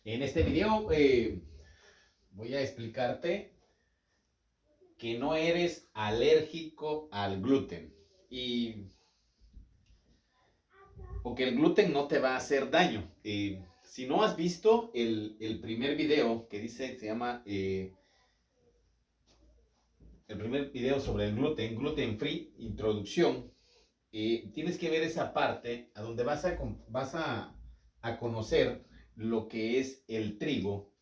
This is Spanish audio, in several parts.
En este video voy a explicarte que no eres alérgico al gluten y, o que el gluten no te va a hacer daño. Si no has visto el primer video que dice, se llama el primer video sobre el gluten, gluten free, introducción, tienes que ver esa parte a donde vas a conocer lo que es el trigo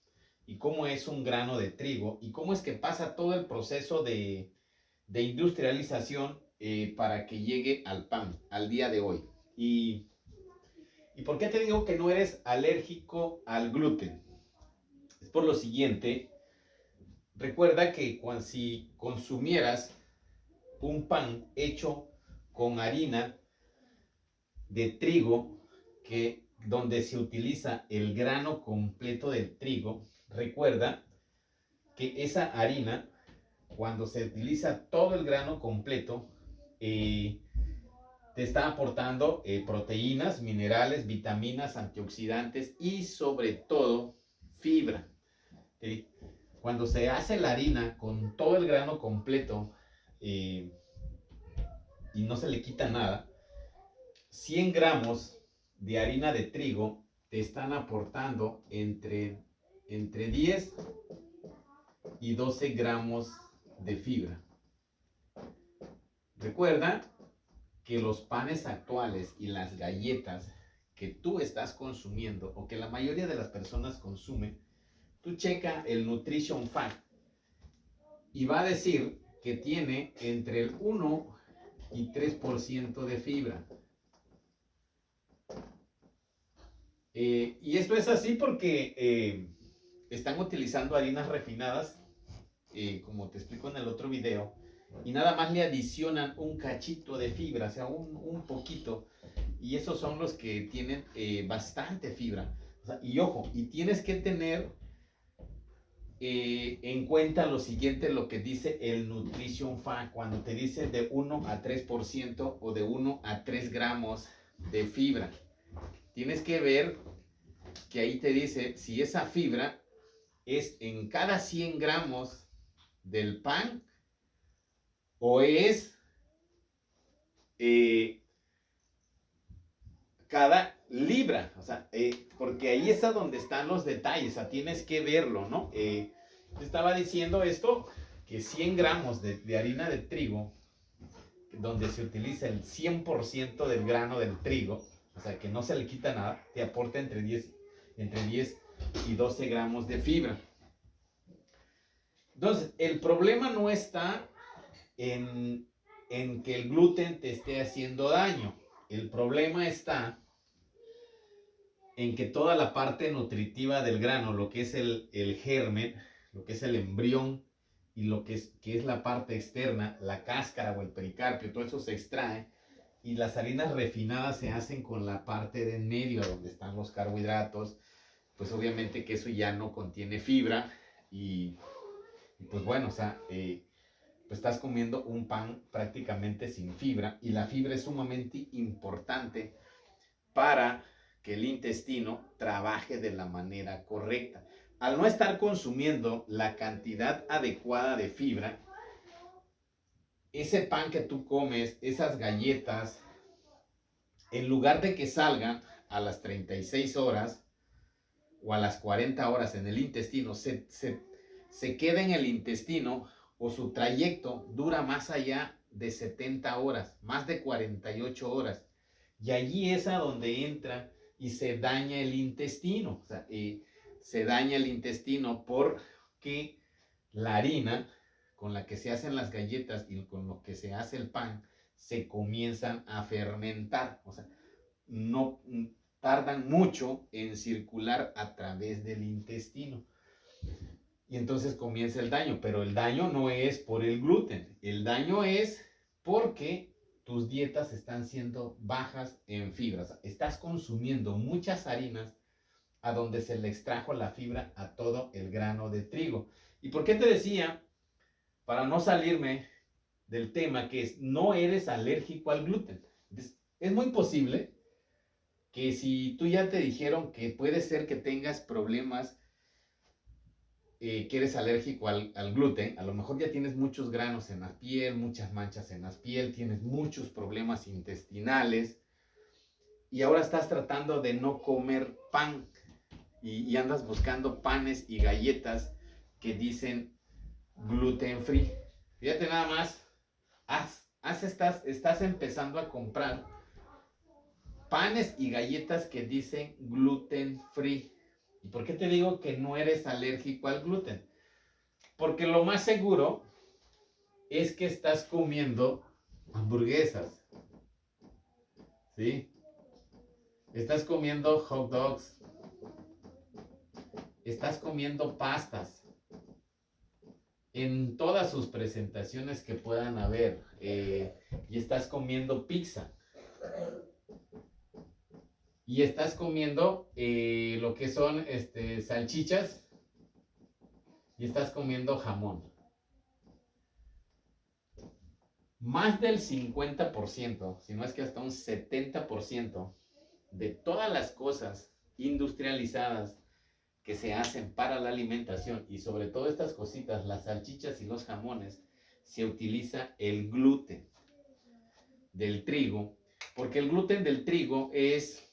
y cómo es un grano de trigo y cómo es que pasa todo el proceso de industrialización para que llegue al pan, al día de hoy. Y, ¿Y por qué te digo que no eres alérgico al gluten? Es por lo siguiente, recuerda que si consumieras un pan hecho con harina de trigo, donde se utiliza el grano completo del trigo, recuerda que esa harina, cuando se utiliza todo el grano completo, eh, te está aportando proteínas, minerales, vitaminas, antioxidantes y sobre todo fibra. ¿Sí? Cuando se hace la harina con todo el grano completo eh, y no se le quita nada, 100 gramos de harina de trigo te están aportando entre 10 y 12 gramos de fibra. Recuerda que los panes actuales y las galletas que tú estás consumiendo o que la mayoría de las personas consumen, tú checa el Nutrition Fact y va a decir que tiene entre el 1 y 3% de fibra. Y esto es así porque están utilizando harinas refinadas, como te explico en el otro video, y nada más le adicionan un cachito de fibra, o sea, un poquito, y esos son los que tienen bastante fibra. O sea, y ojo, y tienes que tener en cuenta lo siguiente, lo que dice el Nutrition Fact, cuando te dice de 1 a 3% o de 1 a 3 gramos de fibra. Tienes que ver que ahí te dice si esa fibra es en cada 100 gramos del pan o es eh, cada libra, o sea, porque ahí es a donde están los detalles, o sea, tienes que verlo, ¿no? Te estaba diciendo esto, que 100 gramos de harina de trigo, donde se utiliza el 100% del grano del trigo, o sea, que no se le quita nada, te aporta entre 10 y 12 gramos de fibra. Entonces, el problema no está en que el gluten te esté haciendo daño. El problema está en que toda la parte nutritiva del grano, lo que es el germen, lo que es el embrión y lo que es la parte externa, la cáscara o el pericarpio, todo eso se extrae y las harinas refinadas se hacen con la parte de en medio donde están los carbohidratos, pues obviamente que eso ya no contiene fibra y pues bueno, o sea, pues estás comiendo un pan prácticamente sin fibra y la fibra es sumamente importante para que el intestino trabaje de la manera correcta. Al no estar consumiendo la cantidad adecuada de fibra, ese pan que tú comes, esas galletas, en lugar de que salgan a las 36 horas o a las 40 horas en el intestino, se queda en el intestino o su trayecto dura más allá de 70 horas, más de 48 horas. Y allí es a donde entra y se daña el intestino. O sea, se daña el intestino porque la harina con la que se hacen las galletas y con lo que se hace el pan se comienzan a fermentar. O sea, no tardan mucho en circular a través del intestino. Y entonces comienza el daño, pero el daño no es por el gluten, el daño es porque tus dietas están siendo bajas en fibras. Estás consumiendo muchas harinas a donde se le extrajo la fibra a todo el grano de trigo. ¿Y por qué te decía? Para no salirme del tema, que es no eres alérgico al gluten. Entonces, es muy posible que si tú ya te dijeron que puede ser que tengas problemas, que eres alérgico al gluten, a lo mejor ya tienes muchos granos en la piel, muchas manchas en la piel, tienes muchos problemas intestinales y ahora estás tratando de no comer pan y andas buscando panes y galletas que dicen gluten free. Fíjate nada más, estás empezando a comprar panes y galletas que dicen gluten free. ¿Y por qué te digo que no eres alérgico al gluten? Porque lo más seguro es que estás comiendo hamburguesas, ¿sí? Estás comiendo hot dogs, estás comiendo pastas en todas sus presentaciones que puedan haber, y estás comiendo pizza y estás comiendo lo que son salchichas y estás comiendo jamón. Más del 50%, si no es que hasta un 70% de todas las cosas industrializadas que se hacen para la alimentación y sobre todo estas cositas, las salchichas y los jamones, se utiliza el gluten del trigo, porque el gluten del trigo es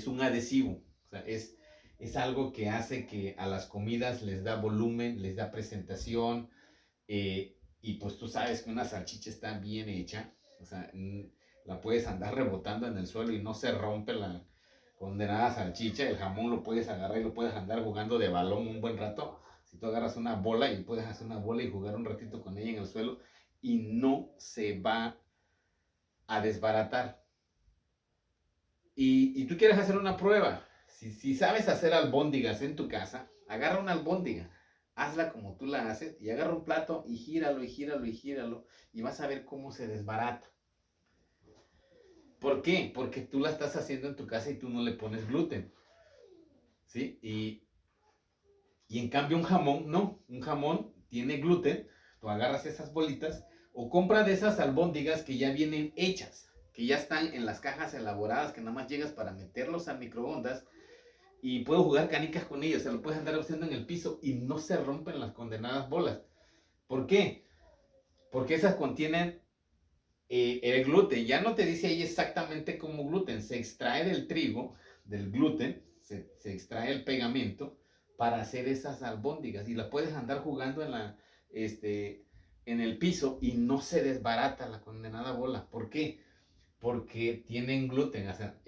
un adhesivo, o sea, es algo que hace que a las comidas les da volumen, les da presentación, y pues tú sabes que una salchicha está bien hecha, o sea, la puedes andar rebotando en el suelo y no se rompe la condenada salchicha. El jamón lo puedes agarrar y lo puedes andar jugando de balón un buen rato. Si tú agarras una bola y puedes hacer una bola y jugar un ratito con ella en el suelo y no se va a desbaratar. Y tú quieres hacer una prueba. Si sabes hacer albóndigas en tu casa, agarra una albóndiga, hazla como tú la haces y agarra un plato y gíralo y gíralo y gíralo y vas a ver cómo se desbarata. ¿Por qué? Porque tú la estás haciendo en tu casa y tú no le pones gluten, ¿sí? Y en cambio un jamón, no, un jamón tiene gluten, tú agarras esas bolitas o compra de esas albóndigas que ya vienen hechas, que ya están en las cajas elaboradas, que nada más llegas para meterlos al microondas y puedes jugar canicas con ellos, se lo puedes andar haciendo en el piso y no se rompen las condenadas bolas. ¿Por qué? Porque esas contienen el gluten. Ya no te dice ahí exactamente cómo gluten, se extrae del trigo, del gluten, se extrae el pegamento para hacer esas albóndigas y la puedes andar jugando en el piso y no se desbarata la condenada bola. ¿Por qué? Porque tienen gluten, o sea,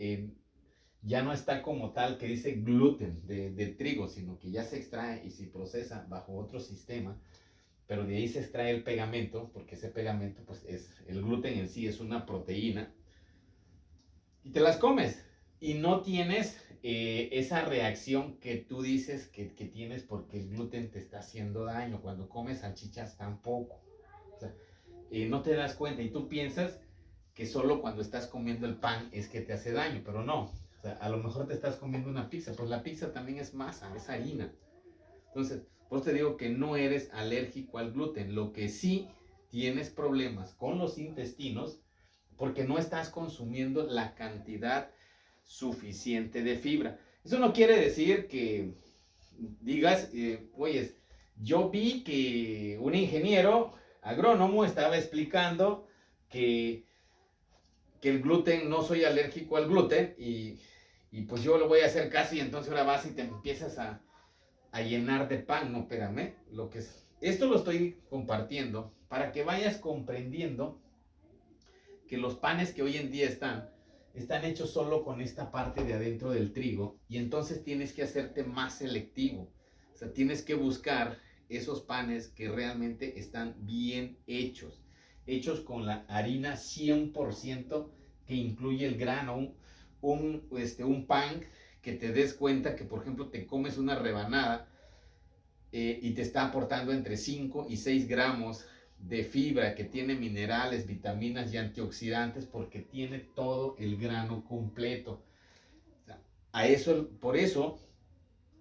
ya no está como tal que dice gluten de trigo, sino que ya se extrae y se procesa bajo otro sistema, pero de ahí se extrae el pegamento, porque ese pegamento, pues es el gluten en sí, es una proteína, y te las comes y no tienes esa reacción que tú dices que tienes porque el gluten te está haciendo daño. Cuando comes salchichas tampoco, o sea, no te das cuenta y tú piensas que solo cuando estás comiendo el pan es que te hace daño, pero no. O sea, a lo mejor te estás comiendo una pizza, pues la pizza también es masa, es harina. Entonces, por eso te digo que no eres alérgico al gluten. Lo que sí tienes problemas con los intestinos porque no estás consumiendo la cantidad suficiente de fibra. Eso no quiere decir que digas, oye, yo vi que un ingeniero agrónomo estaba explicando que, que el gluten, no soy alérgico al gluten y pues yo lo voy a hacer casi, entonces ahora vas y te empiezas a llenar de pan. No, espérame, esto lo estoy compartiendo para que vayas comprendiendo que los panes que hoy en día están hechos solo con esta parte de adentro del trigo y entonces tienes que hacerte más selectivo. O sea, tienes que buscar esos panes que realmente están bien hechos con la harina 100% que incluye el grano, un pan que te des cuenta que, por ejemplo, te comes una rebanada y te está aportando entre 5 y 6 gramos de fibra, que tiene minerales, vitaminas y antioxidantes, porque tiene todo el grano completo. O sea, por eso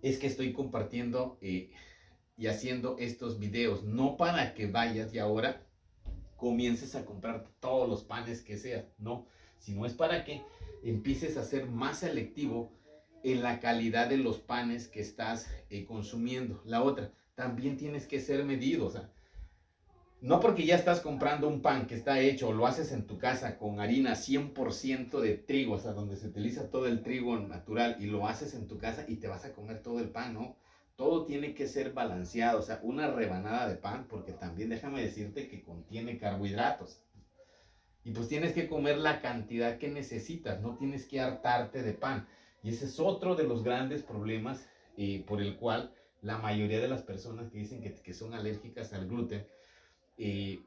es que estoy compartiendo y haciendo estos videos, no para que vayas y ahora comiences a comprar todos los panes que seas, no, sino es para que empieces a ser más selectivo en la calidad de los panes que estás consumiendo. La otra, también tienes que ser medido, o sea, no porque ya estás comprando un pan que está hecho o lo haces en tu casa con harina 100% de trigo, o sea, donde se utiliza todo el trigo natural y lo haces en tu casa y te vas a comer todo el pan, ¿no? Todo tiene que ser balanceado, o sea, una rebanada de pan, porque también déjame decirte que contiene carbohidratos. Y pues tienes que comer la cantidad que necesitas, no tienes que hartarte de pan. Y ese es otro de los grandes problemas por el cual la mayoría de las personas que dicen que son alérgicas al gluten, eh,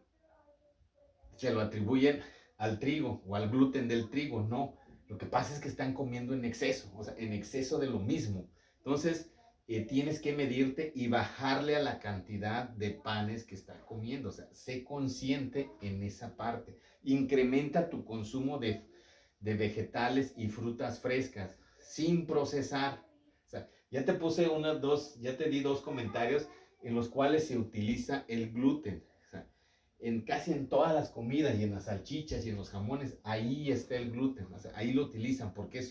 se lo atribuyen al trigo o al gluten del trigo. No, lo que pasa es que están comiendo en exceso, o sea, en exceso de lo mismo. Entonces, tienes que medirte y bajarle a la cantidad de panes que estás comiendo. O sea, sé consciente en esa parte. Incrementa tu consumo de vegetales y frutas frescas sin procesar. O sea, ya te puse ya te di dos comentarios en los cuales se utiliza el gluten. O sea, casi en todas las comidas y en las salchichas y en los jamones, ahí está el gluten, o sea, ahí lo utilizan porque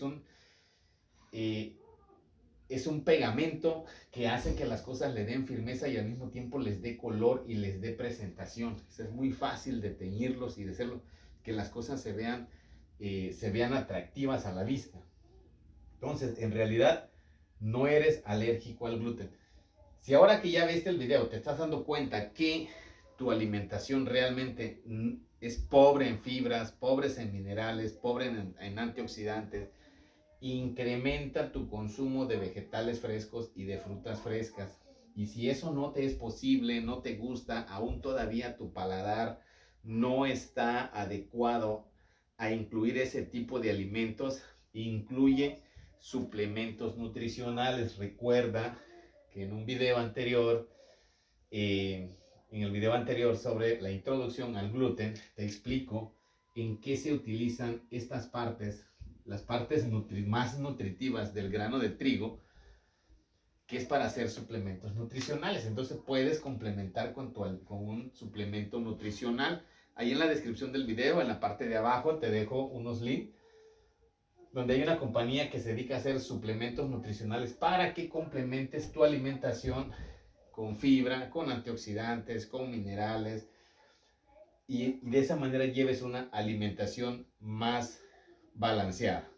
eh, es un pegamento que hace que las cosas le den firmeza y al mismo tiempo les dé color y les dé presentación. O sea, es muy fácil de teñirlos y de hacerlo, que las cosas se vean atractivas a la vista. Entonces, en realidad, no eres alérgico al gluten. Si ahora que ya viste el video te estás dando cuenta que tu alimentación realmente es pobre en fibras, pobre en minerales, pobre en antioxidantes, incrementa tu consumo de vegetales frescos y de frutas frescas. Y si eso no te es posible, no te gusta, aún todavía tu paladar no está adecuado a incluir ese tipo de alimentos, incluye suplementos nutricionales. Recuerda que en un video anterior, en el video anterior sobre la introducción al gluten, te explico en qué se utilizan estas partes, las partes más nutritivas del grano de trigo, que es para hacer suplementos nutricionales. Entonces puedes complementar con un suplemento nutricional. Ahí en la descripción del video, en la parte de abajo, te dejo unos links donde hay una compañía que se dedica a hacer suplementos nutricionales para que complementes tu alimentación con fibra, con antioxidantes, con minerales y de esa manera lleves una alimentación más balanceada.